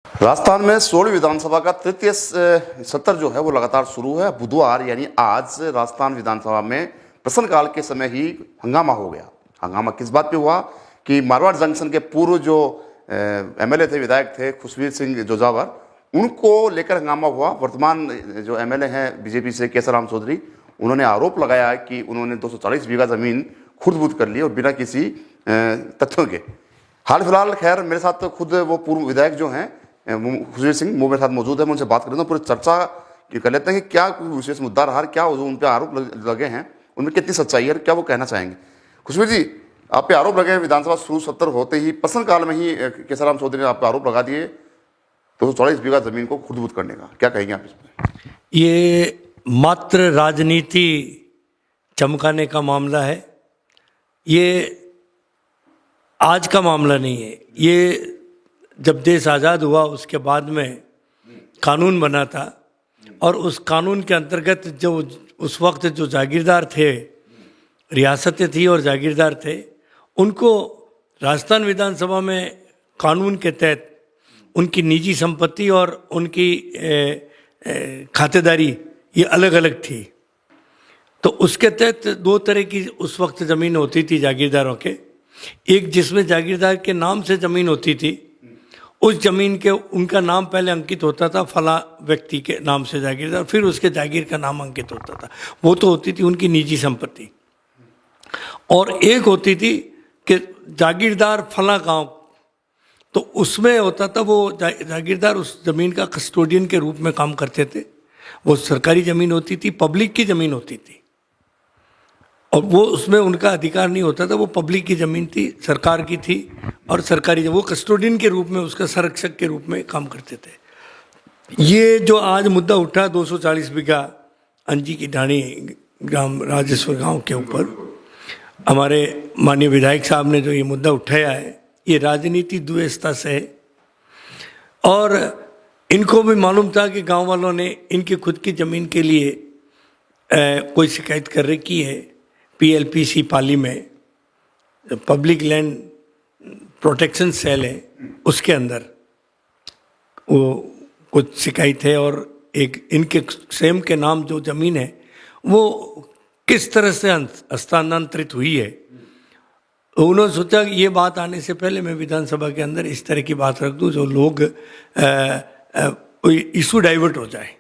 राजस्थान में 16वीं विधानसभा का तृतीय सत्र जो है वो लगातार शुरू है। बुधवार यानी आज राजस्थान विधानसभा में प्रश्नकाल के समय ही हंगामा हो गया। हंगामा किस बात पे हुआ कि मारवाड़ जंक्शन के पूर्व जो एमएलए थे, विधायक थे खुशवीर सिंह जोजावर, उनको लेकर हंगामा हुआ। वर्तमान जो एमएलए हैं बीजेपी से केसरराम चौधरी, उन्होंने आरोप लगाया है कि उन्होंने 240 बीघा जमीन खुद कर ली और बिना किसी तथ्यों के। हाल फिलहाल खैर मेरे साथ तो खुद वो पूर्व विधायक जो हैं खुशवीर सिंह वो मेरे साथ मौजूद है। मैं उनसे बात कर लेता हूँ, पूरी चर्चा कर लेते हैं कि क्या विशेष मुद्दा रहा, क्या जो उन पर आरोप लगे हैं उनमें कितनी सच्चाई है, क्या वो कहना चाहेंगे। खुशवीर जी, आप पे आरोप लगे हैं विधानसभा शुरू सत्र होते ही प्रश्नकाल में ही केसरराम चौधरी ने आप पे आरोप लगा दिए 240 बीघा जमीन को खुद करने का, क्या कहेंगे आप इस पर? ये मात्र राजनीति चमकाने का मामला है। ये आज का मामला नहीं है। ये जब देश आज़ाद हुआ उसके बाद में कानून बना था और उस कानून के अंतर्गत जो उस वक्त जो जागीरदार थे, रियासतें थी और जागीरदार थे, उनको राजस्थान विधानसभा में कानून के तहत उनकी निजी संपत्ति और उनकी खातेदारी ये अलग अलग थी। तो उसके तहत दो तरह की उस वक्त ज़मीन होती थी जागीरदारों के। एक जिसमें जागीरदार के नाम से ज़मीन होती थी, उस ज़मीन के उनका नाम पहले अंकित होता था, फला व्यक्ति के नाम से जागीरदार, फिर उसके जागीर का नाम अंकित होता था। वो तो होती थी उनकी निजी संपत्ति। और एक होती थी कि जागीरदार फला गांव, तो उसमें होता था वो जागीरदार उस ज़मीन का कस्टोडियन के रूप में काम करते थे। वो सरकारी ज़मीन होती थी, पब्लिक की ज़मीन होती थी, और वो उसमें उनका अधिकार नहीं होता था। वो पब्लिक की ज़मीन थी, सरकार की थी, और सरकारी वो कस्टोडियन के रूप में, उसका संरक्षक के रूप में काम करते थे। ये जो आज मुद्दा उठा 240 बीघा अंजी की ढाणी ग्राम राजेश्वर गांव के ऊपर, हमारे माननीय विधायक साहब ने जो ये मुद्दा उठाया है, ये राजनीति द्वेषता से है। और इनको भी मालूम था कि गांव वालों ने इनकी खुद की ज़मीन के लिए कोई शिकायत कर रखी है पीएलपीसी पाली में, पब्लिक लैंड प्रोटेक्शन सेल है, उसके अंदर वो कुछ शिकायत है। और एक इनके सेम के नाम जो ज़मीन है वो किस तरह से हस्तांतरित हुई है, उन्होंने सोचा कि ये बात आने से पहले मैं विधानसभा के अंदर इस तरह की बात रख दूं जो लोग इशू डाइवर्ट हो जाए।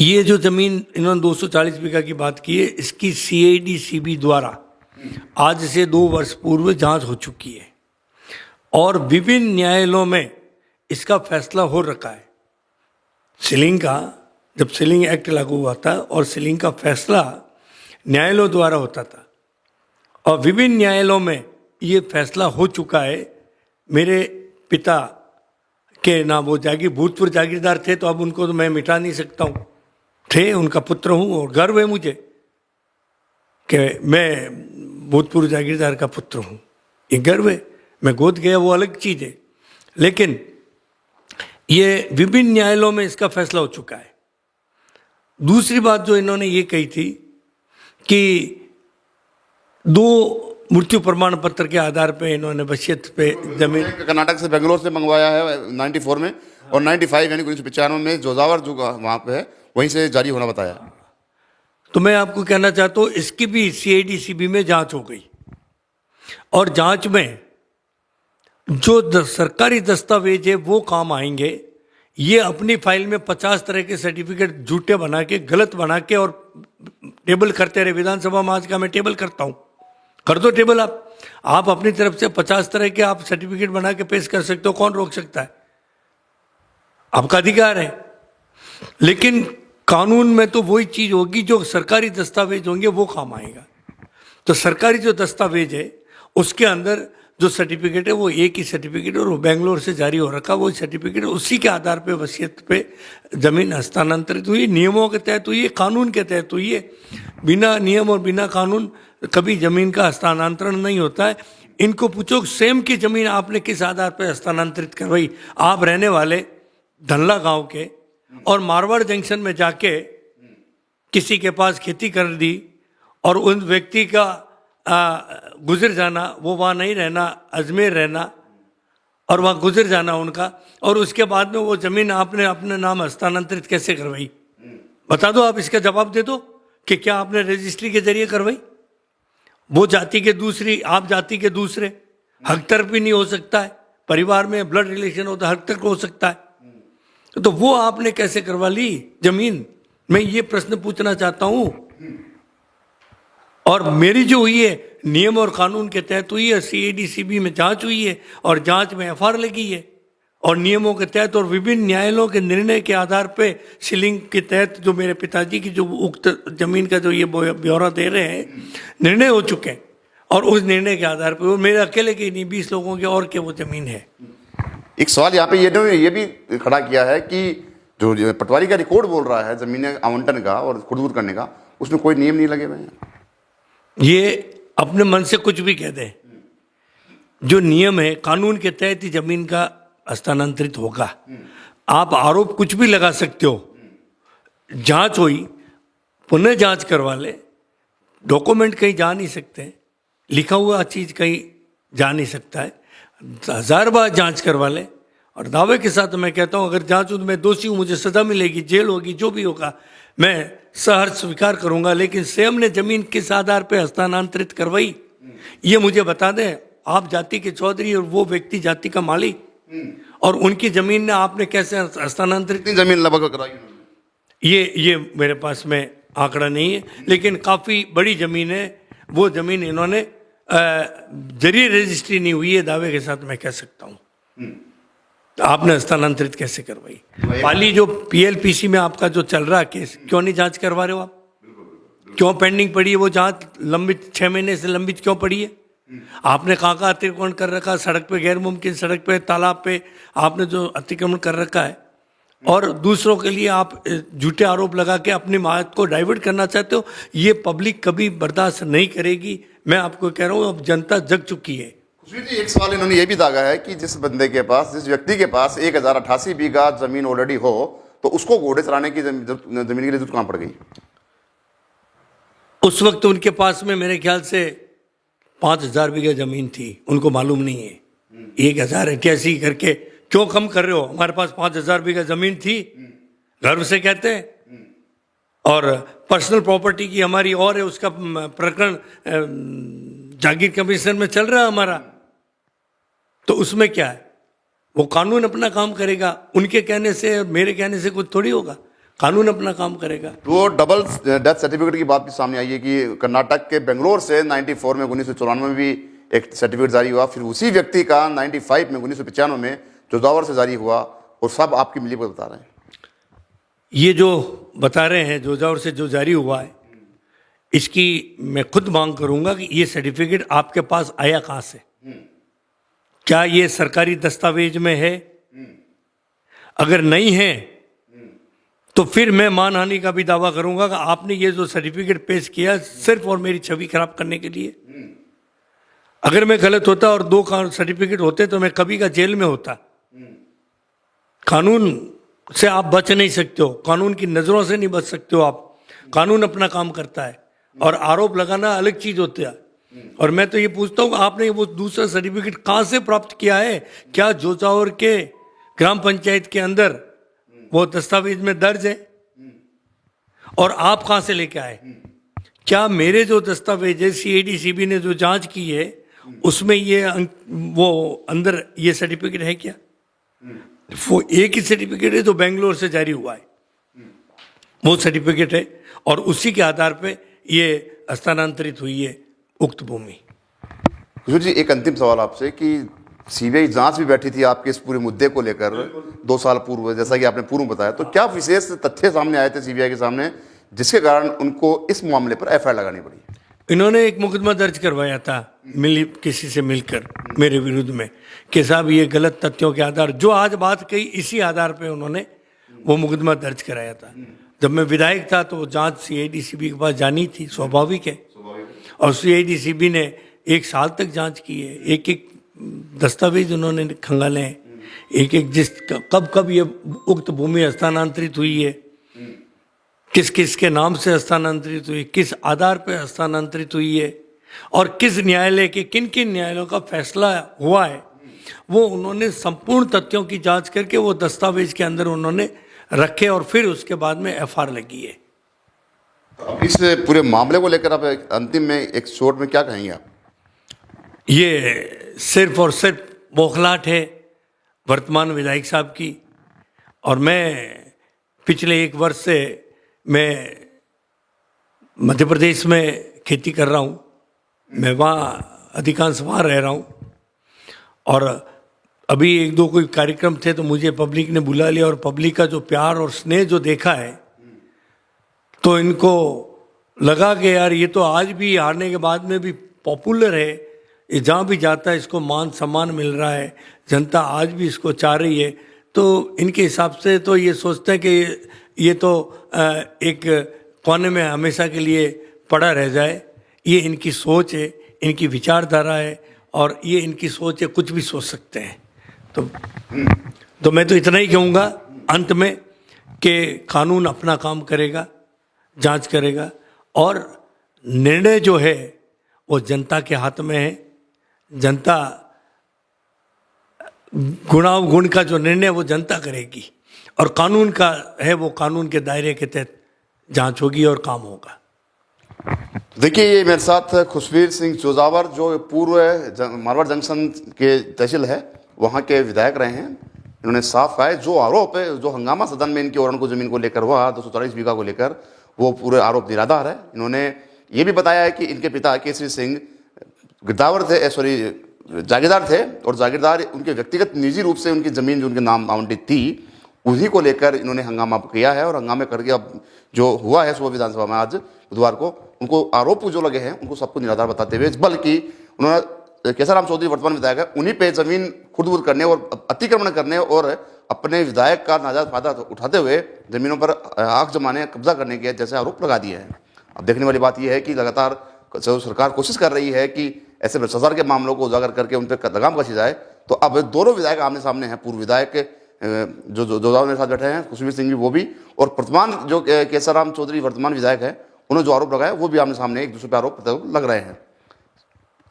ये जो ज़मीन इन्होंने 240 बीघा की बात की है, इसकी CID-CB द्वारा आज से 2 वर्ष पूर्व जांच हो चुकी है और विभिन्न न्यायालयों में इसका फैसला हो रखा है। सीलिंग का, जब सीलिंग एक्ट लागू हुआ था और सीलिंग का फैसला न्यायालयों द्वारा होता था, और विभिन्न न्यायालयों में ये फैसला हो चुका है। मेरे पिता के नाम वो भूतपूर्व जागीरदार थे, तो अब उनको तो मैं मिटा नहीं सकता हूँ, थे, उनका पुत्र हूँ और गर्व है मुझे कि मैं भूतपूर्व जागीरदार का पुत्र हूँ। ये गर्व है। मैं गोद गया वो अलग चीज़ है, लेकिन ये विभिन्न न्यायालयों में इसका फैसला हो चुका है। दूसरी बात जो इन्होंने ये कही थी कि 2 मृत्यु प्रमाण पत्र के आधार पे इन्होंने वसीयत पे जमीन कर्नाटक से, बेंगलोर से मंगवाया है 94 में, और 95 यानी 1995 में जोजावर जो वहाँ पे है वहीं से जारी होना बताया। तो मैं आपको कहना चाहता हूँ इसकी भी CID-CB में जांच हो गई, और जांच में जो सरकारी दस्तावेज है वो काम आएंगे। ये अपनी फाइल में 50 तरह के सर्टिफिकेट झूठे बना के, गलत बना के और टेबल करते रहे। विधानसभा में आज का मैं टेबल करता हूँ, कर दो टेबल। आप अपनी तरफ से 50 तरह के आप सर्टिफिकेट बना के पेश कर सकते हो, कौन रोक सकता है? आपका अधिकार है। लेकिन कानून में तो वही चीज होगी, जो सरकारी दस्तावेज होंगे वो काम आएगा। तो सरकारी जो दस्तावेज है उसके अंदर जो सर्टिफिकेट है वो एक ही सर्टिफिकेट, और वो बेंगलोर से जारी हो रखा वो सर्टिफिकेट, उसी के आधार पे वसीयत पे जमीन हस्तांतरित हुई, नियमों के तहत हुई है, कानून के तहत हुई है। बिना नियम और बिना कानून कभी जमीन का हस्तांतरण नहीं होता है। इनको पूछो सेम की जमीन आपने किस आधार पर हस्तांतरित करवाई? आप रहने वाले धनला गांव के और मारवाड़ जंक्शन में जाके किसी के पास खेती कर दी, और उन व्यक्ति का गुजर जाना, वो वहाँ नहीं रहना, अजमेर रहना, और वहाँ गुजर जाना उनका, और उसके बाद में वो ज़मीन आपने अपने नाम हस्तांतरित कैसे करवाई? बता दो, आप इसका जवाब दे दो कि क्या आपने रजिस्ट्री के जरिए करवाई? वो जाति के दूसरी, आप जाति के दूसरे, हक तर्क भी नहीं हो सकता है, परिवार में ब्लड रिलेशन होता है, हक तर्क हो सकता है, तो वो आपने कैसे करवा ली जमीन? मैं ये प्रश्न पूछना चाहता हूं। और मेरी जो हुई है नियम और कानून के तहत हुई है, सीएडीसीबी में जांच हुई है और जांच में एफआईआर लगी है, और नियमों के तहत और विभिन्न न्यायालयों के निर्णय के आधार पे सीलिंग के तहत जो मेरे पिताजी की जो उक्त जमीन का जो ये ब्यौरा दे रहे हैं, निर्णय हो चुके हैं, और उस निर्णय के आधार पर वो मेरे अकेले की नहीं, 20 लोगों की और क्या वो जमीन है। एक सवाल यहाँ पे ये भी खड़ा किया है कि जो पटवारी का रिकॉर्ड बोल रहा है जमीन आवंटन का और खुर्द करने का, उसमें कोई नियम नहीं लगे हुए हैं। ये अपने मन से कुछ भी कह दें, जो नियम है कानून के तहत ही जमीन का हस्तांतरित होगा। आप आरोप कुछ भी लगा सकते हो, जांच हुई, पुनः जांच करवा ले, डॉक्यूमेंट कहीं जा नहीं सकते, लिखा हुआ चीज कहीं जा नहीं सकता है, 1000 बार जांच करवा ले, और दावे के साथ मैं कहता हूं अगर जांच में दोषी हूं, मुझे सजा मिलेगी, जेल होगी, जो भी होगा मैं सहर्ष स्वीकार करूंगा, लेकिन स्वयं ने जमीन किस आधार पर हस्तांतरित करवाई ये मुझे बता दें। आप जाति के चौधरी और वो व्यक्ति जाति का मालिक, और उनकी जमीन ने आपने कैसे हस्तांतरित? जमीन लगभग कराई ये मेरे पास में आंकड़ा नहीं है, लेकिन काफी बड़ी जमीन है। वो जमीन इन्होंने जरिए रजिस्ट्री नहीं हुई है, दावे के साथ मैं कह सकता हूं। आपने हस्तांतरित कैसे करवाई? पाली जो पीएलपीसी में आपका जो चल रहा केस, क्यों नहीं जांच करवा रहे हो आप? क्यों पेंडिंग पड़ी है वो जांच? लंबित 6 महीने से लंबित क्यों पड़ी है? आपने कहाँ अतिक्रमण कर रखा, सड़क पे गैर मुमकिन सड़क पे, तालाब पे आपने जो अतिक्रमण कर रखा है, और दूसरों के लिए आप झूठे आरोप लगा के अपनी बात को डाइवर्ट करना चाहते हो, ये पब्लिक कभी बर्दाश्त नहीं करेगी। मैं आपको कह रहा हूँ अब जनता जग चुकी है। खुशबू जी, एक सवाल इन्होंने ये भी दागा है कि जिस बंदे के पास, जिस व्यक्ति के पास 1088 बीघा जमीन ऑलरेडी हो, तो उसको घोड़े चराने की जमीन के लिए जरूरत कहाँ पड़ गई? उस वक्त उनके पास में मेरे ख्याल से 5000 बीघा जमीन थी, उनको मालूम नहीं है। 1088 करके क्यों कम कर रहे हो? हमारे पास 5000 बीघा जमीन थी, गर्व से कहते हैं, और पर्सनल प्रॉपर्टी की हमारी और है, उसका प्रकरण जागीर कमीशन में चल रहा है हमारा, तो उसमें क्या है? वो कानून अपना काम करेगा, उनके कहने से मेरे कहने से कुछ थोड़ी होगा, कानून अपना काम करेगा। तो डबल डेथ सर्टिफिकेट की बात भी सामने आई है कि कर्नाटक के बेंगलोर से 94 में 1994 में भी एक सर्टिफिकेट जारी हुआ, फिर उसी व्यक्ति का 95 में 1995 में जोजावर से जारी हुआ, और सब आपकी मिली बता रहे हैं। ये जो बता रहे हैं जोजावर से जो जारी हुआ है, इसकी मैं खुद मांग करूंगा कि ये सर्टिफिकेट आपके पास आया कहां से? क्या ये सरकारी दस्तावेज में है? अगर नहीं है तो फिर मैं मानहानि का भी दावा करूंगा कि आपने ये जो सर्टिफिकेट पेश किया सिर्फ और मेरी छवि खराब करने के लिए। अगर मैं गलत होता और 2 सर्टिफिकेट होते तो मैं कभी का जेल में होता। कानून से आप बच नहीं सकते हो, कानून की नजरों से नहीं बच सकते हो आप। कानून अपना काम करता है, और आरोप लगाना अलग चीज होता है। और मैं तो ये पूछता हूँ आपने वो दूसरा सर्टिफिकेट कहां से प्राप्त किया है? क्या जोजावर के ग्राम पंचायत के अंदर वो दस्तावेज में दर्ज है? और आप कहां से लेके आए? क्या मेरे जो दस्तावेज है सीएडीसीबी ने जो जांच की है उसमें ये वो अंदर ये सर्टिफिकेट है क्या? वो एक ही सर्टिफिकेट है जो बेंगलोर से जारी हुआ है, वो सर्टिफिकेट है, और उसी के आधार पे ये हस्तांतरित हुई है उक्त भूमि। जी, एक अंतिम सवाल आपसे कि सीबीआई जांच भी बैठी थी आपके इस पूरे मुद्दे को लेकर 2 साल पूर्व, जैसा कि आपने पूर्व बताया, तो क्या विशेष तथ्य सामने आए थे सीबीआई के सामने जिसके कारण उनको इस मामले पर एफआईआर लगानी पड़ी? इन्होंने एक मुकदमा दर्ज करवाया था किसी से मिलकर मेरे विरुद्ध में कि साहब ये गलत तथ्यों के आधार, जो आज बात कही इसी आधार पे उन्होंने वो मुकदमा दर्ज कराया था। जब मैं विधायक था तो वो जांच सीआईडीसीबी के पास जानी थी, स्वाभाविक है, और सीआईडीसीबी ने 1 साल तक जांच की है। एक एक दस्तावेज उन्होंने खंगाले हैं, एक एक जिस कब ये उक्त भूमि हस्तांतरित हुई है, किस किस के नाम से हस्तांतरित हुई, किस आधार पर हस्तांतरित हुई है, और किस न्यायालय के किन किन न्यायालयों का फैसला हुआ है, वो उन्होंने संपूर्ण तथ्यों की जांच करके वो दस्तावेज के अंदर उन्होंने रखे और फिर उसके बाद में एफआईआर लगी है। इस पूरे मामले को लेकर आप अंतिम में एक शॉर्ट में क्या कहेंगे आप? ये सिर्फ और सिर्फ बौखलाहट है वर्तमान विधायक साहब की। और मैं पिछले 1 वर्ष से मैं मध्य प्रदेश में खेती कर रहा हूँ, मैं वहाँ अधिकांश वहाँ रह रहा हूँ। और अभी 1-2 कोई कार्यक्रम थे तो मुझे पब्लिक ने बुला लिया, और पब्लिक का जो प्यार और स्नेह जो देखा है तो इनको लगा कि यार ये तो आज भी हारने के बाद में भी पॉपुलर है, ये जहाँ भी जाता है इसको मान सम्मान मिल रहा है, जनता आज भी इसको चाह रही है। तो इनके हिसाब से तो ये सोचते हैं कि ये तो एक कोने में हमेशा के लिए पड़ा रह जाए। ये इनकी सोच है, इनकी विचारधारा है, और ये इनकी सोच है, कुछ भी सोच सकते हैं। तो मैं तो इतना ही कहूँगा अंत में कि कानून अपना काम करेगा, जांच करेगा, और निर्णय जो है वो जनता के हाथ में है। जनता गुण का जो निर्णय वो जनता करेगी, और कानून का है वो कानून के दायरे के तहत जांच होगी और काम होगा। देखिए, ये मेरे साथ खुशबीर सिंह जोजावर जो पूर्व मारवाड़ जंक्शन के तहसील है वहाँ के विधायक रहे हैं। इन्होंने साफ कहा है जो आरोप है, जो हंगामा सदन में इनकी औरण को जमीन को लेकर हुआ 240 बीघा को लेकर, वो पूरे आरोप निराधार है। इन्होंने ये भी बताया है कि इनके पिता केसरी सिंह गिरदावर थे, जागीरदार थे, और जागीरदार उनके व्यक्तिगत निजी रूप से उनकी ज़मीन जो उनके नाम आवंटित थी उन्हीं को लेकर इन्होंने हंगामा किया है। और हंगामे करके अब जो हुआ है सुबह विधानसभा में आज बुधवार को, उनको आरोप जो लगे हैं उनको सबको निराधार बताते हुए, बल्कि उन्होंने केसाराम चौधरी वर्तमान विधायक है उन्हीं पे जमीन खुर्द करने और अतिक्रमण करने और अपने विधायक का नाजायज फायदा उठाते हुए जमीनों पर आग जमाने, कब्जा करने के जैसे आरोप लगा दिए हैं। अब देखने वाली बात यह है कि लगातार सरकार कोशिश कर रही है कि ऐसे भ्रष्टाचार के मामलों को उजागर करके उन पर लगाम कसी जाए। तो अब दोनों विधायक आमने सामने हैं, पूर्व विधायक जो जोधावर मेरे साथ बैठे हैं, खुशबीर सिंह भी वो भी, और वर्तमान जो केसाराम चौधरी वर्तमान विधायक है, उन्होंने जो आरोप लगाया वो भी आमने सामने एक दूसरे पर आरोप लग रहे हैं।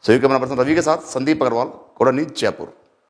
सहयोगी कैमरा पर्सन रवि के साथ संदीप अग्रवाल, कोड़ा न्यूज़, जयपुर।